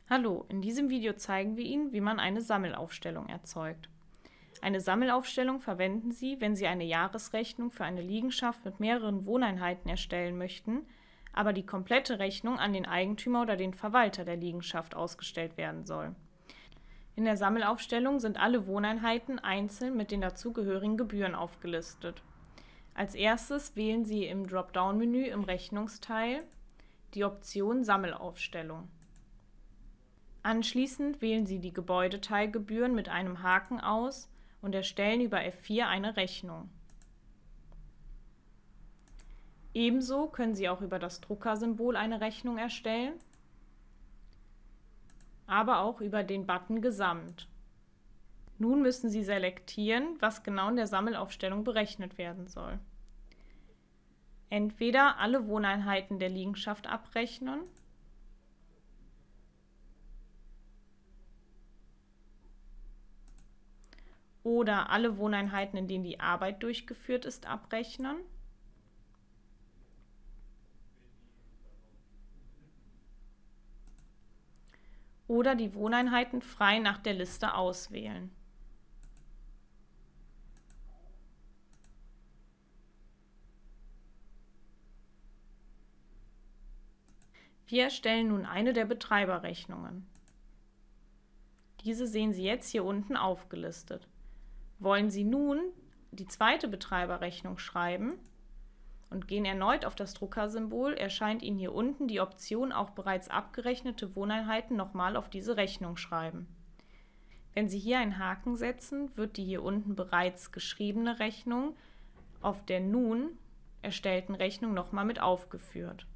Hallo, in diesem Video zeigen wir Ihnen, wie man eine Sammelaufstellung erzeugt. Eine Sammelaufstellung verwenden Sie, wenn Sie eine Jahresrechnung für eine Liegenschaft mit mehreren Wohneinheiten erstellen möchten, aber die komplette Rechnung an den Eigentümer oder den Verwalter der Liegenschaft ausgestellt werden soll. In der Sammelaufstellung sind alle Wohneinheiten einzeln mit den dazugehörigen Gebühren aufgelistet. Als erstes wählen Sie im Dropdown-Menü im Rechnungsteil die Option Sammelaufstellung. Anschließend wählen Sie die Gebäudeteilgebühren mit einem Haken aus und erstellen über F4 eine Rechnung. Ebenso können Sie auch über das Druckersymbol eine Rechnung erstellen, aber auch über den Button Gesamt. Nun müssen Sie selektieren, was genau in der Sammelaufstellung berechnet werden soll. Entweder alle Wohneinheiten der Liegenschaft abrechnen oder alle Wohneinheiten, in denen die Arbeit durchgeführt ist, abrechnen. Oder die Wohneinheiten frei nach der Liste auswählen. Wir erstellen nun eine der Betreiberrechnungen. Diese sehen Sie jetzt hier unten aufgelistet. Wollen Sie nun die zweite Betreiberrechnung schreiben und gehen erneut auf das Druckersymbol, erscheint Ihnen hier unten die Option auch bereits abgerechnete Wohneinheiten nochmal auf diese Rechnung schreiben. Wenn Sie hier einen Haken setzen, wird die hier unten bereits geschriebene Rechnung auf der nun erstellten Rechnung nochmal mit aufgeführt.